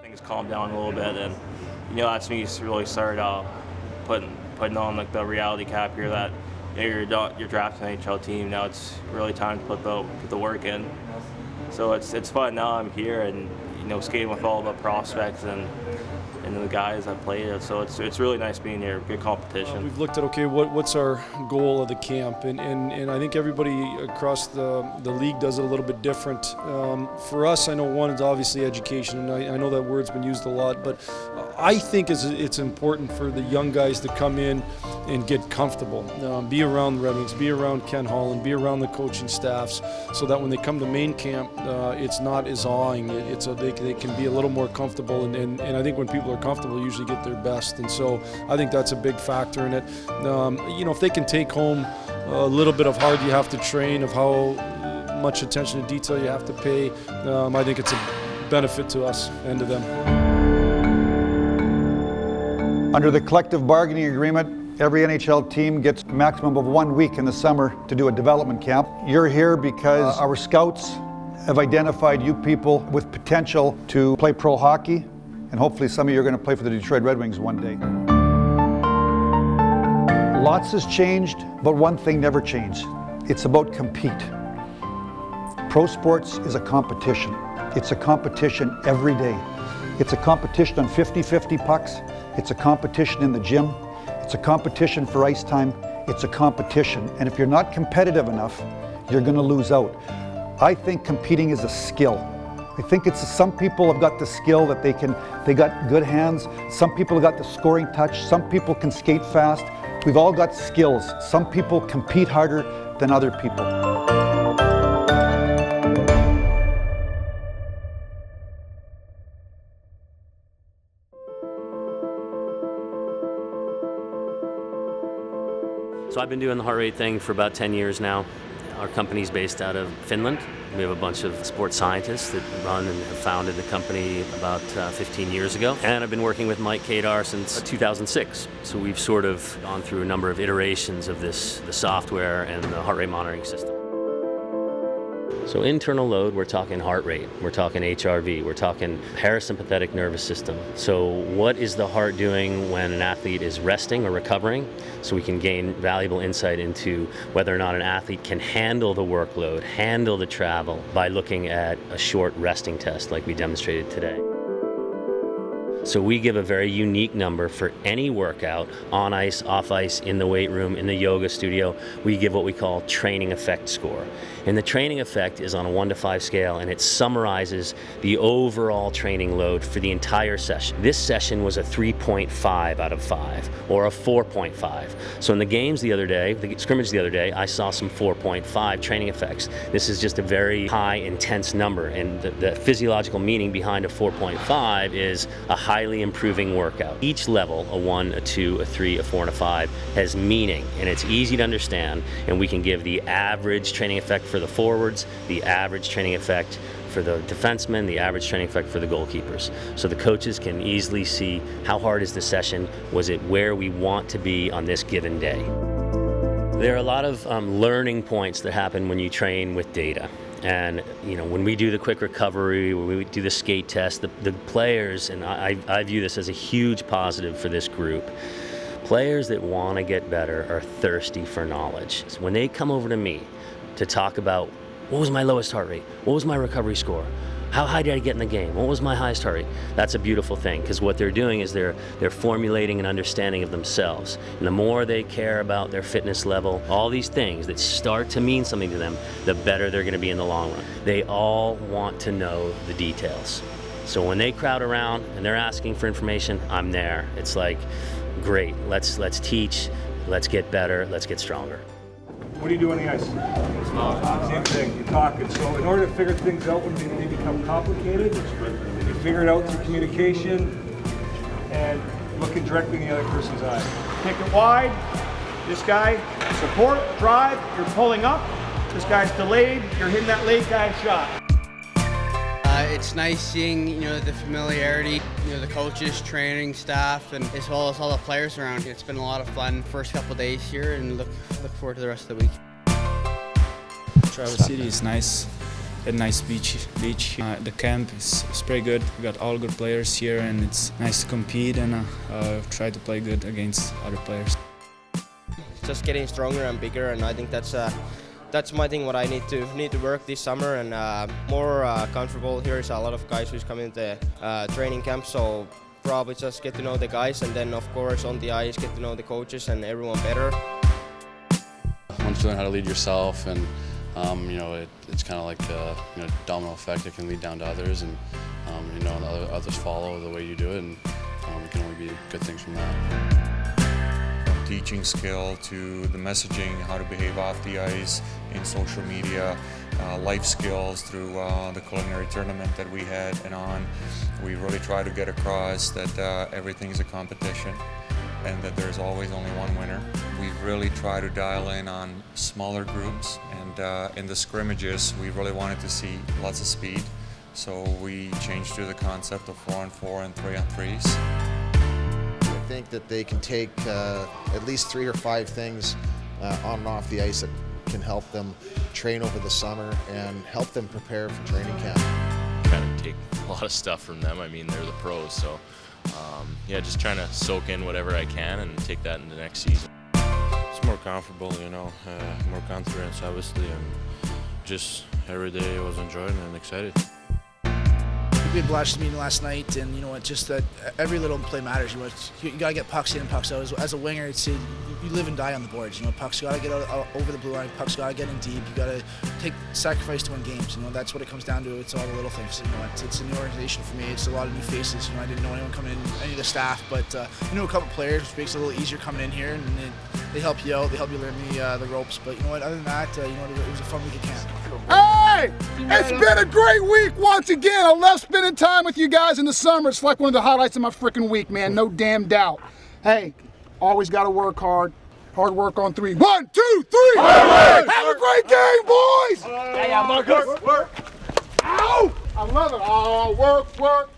Things calmed down a little bit, and that's me really started putting on like the reality cap here that you're drafting an NHL team. Now it's really time to put the work in. So it's fun now. I'm here and skating with all the prospects and the guys that played. So it's really nice being here. Good competition. We've looked at what's our goal of the camp, and I think everybody across the league does it a little bit different. For us, I know one is obviously education, and I know that word's been used a lot, but I think it's important for the young guys to come in and get comfortable, be around the Red Wings, be around Ken Holland, be around the coaching staffs, so that when they come to main camp, it's not as awing. They can be a little more comfortable, and I think when people are comfortable, they usually get their best, and so I think that's a big factor in it. If they can take home a little bit of hard you have to train, of how much attention to detail you have to pay, I think it's a benefit to us and to them. Under the collective bargaining agreement, every NHL team gets a maximum of 1 week in the summer to do a development camp. You're here because our scouts have identified you people with potential to play pro hockey, and hopefully some of you are going to play for the Detroit Red Wings one day. Lots has changed, but one thing never changed. It's about compete. Pro sports is a competition. It's a competition every day. It's a competition on 50-50 pucks. It's a competition in the gym. It's a competition for ice time. It's a competition. And if you're not competitive enough, you're going to lose out. I think competing is a skill. I think some people have got the skill that they got good hands. Some people have got the scoring touch. Some people can skate fast. We've all got skills. Some people compete harder than other people. So I've been doing the heart rate thing for about 10 years now. Our company's based out of Finland. We have a bunch of sports scientists that run and have founded the company about 15 years ago. And I've been working with Mike Kadar since 2006. So we've sort of gone through a number of iterations of the software and the heart rate monitoring system. So internal load, we're talking heart rate, we're talking HRV, we're talking parasympathetic nervous system. So what is the heart doing when an athlete is resting or recovering? So we can gain valuable insight into whether or not an athlete can handle the workload, handle the travel, by looking at a short resting test like we demonstrated today. So we give a very unique number for any workout, on ice, off ice, in the weight room, in the yoga studio. We give what we call training effect score. And the training effect is on a 1 to 5 scale, and it summarizes the overall training load for the entire session. This session was a 3.5 out of 5, or a 4.5. So in the games the other day, the scrimmage the other day, I saw some 4.5 training effects. This is just a very high, intense number, and the physiological meaning behind a 4.5 is a highly improving workout. Each level, a 1, a 2, a 3, a 4, and a 5, has meaning, and it's easy to understand, and we can give the average training effect for the forwards, the average training effect for the defensemen, the average training effect for the goalkeepers. So the coaches can easily see how hard is the session, was it where we want to be on this given day. There are a lot of learning points that happen when you train with data. And when we do the quick recovery, when we do the skate test, the players, and I view this as a huge positive for this group, players that want to get better are thirsty for knowledge. So when they come over to me to talk about what was my lowest heart rate, what was my recovery score, how high did I get in the game, what was my highest heart rate, that's a beautiful thing, because what they're doing is they're formulating an understanding of themselves. And the more they care about their fitness level, all these things that start to mean something to them, the better they're going to be in the long run. They all want to know the details. So when they crowd around and they're asking for information, I'm there. It's like, great, let's teach, let's get better, let's get stronger. What do you do on the ice? Same thing, you're talking. So in order to figure things out when they become complicated, you figure it out through communication and looking directly in the other person's eye. Take it wide. This guy, support, drive, you're pulling up. This guy's delayed, you're hitting that late guy shot. It's nice seeing, the familiarity, the coaches, training staff, and as well as all the players around here. It's been a lot of fun first couple of days here, and look forward to the rest of the week. Traverse City is nice. a nice beach. The camp is pretty good. We got all good players here, and it's nice to compete and try to play good against other players. Just getting stronger and bigger, and I think that's my thing. What I need to work this summer and more comfortable. Here's a lot of guys who's coming to training camp, so probably just get to know the guys, and then of course on the ice get to know the coaches and everyone better. Once you learn how to lead yourself, and it's kind of like a domino effect. It can lead down to others, and others follow the way you do it, and it can only be good things from that. From teaching skill to the messaging, how to behave off the ice, in social media, life skills through the culinary tournament that we had and on. We really try to get across that everything is a competition and that there's always only one winner. We really try to dial in on smaller groups, and in the scrimmages we really wanted to see lots of speed, so we changed to the concept of 4-on-4 and 3-on-3s. I think that they can take at least 3 or 5 things on and off the ice that can help them train over the summer and help them prepare for training camp. Kind of take a lot of stuff from them. I mean, they're the pros, so yeah, just trying to soak in whatever I can and take that into the next season. It's more comfortable, more confidence, obviously, and just every day I was enjoying and excited. We had watched the meeting last night, and just that every little play matters. You gotta get pucks in, pucks out. As a winger, you live and die on the boards. Pucks gotta get out over the blue line. Pucks gotta get in deep. You gotta take sacrifice to win games. That's what it comes down to. It's all the little things. It's a new organization for me. It's a lot of new faces. I didn't know anyone coming in, any of the staff, but a couple players, which makes it a little easier coming in here, and they help you out. They help you learn the ropes. But other than that, it was a fun week of camp. Hey, it's been a great week once again. I love spending time with you guys in the summer. It's like one of the highlights of my freaking week, man. No damn doubt. Hey, always got to work hard. Hard work on 3. 1, 2, 3. Have a great game, boys. Marcus. Work. Ow! I love it. Oh, work.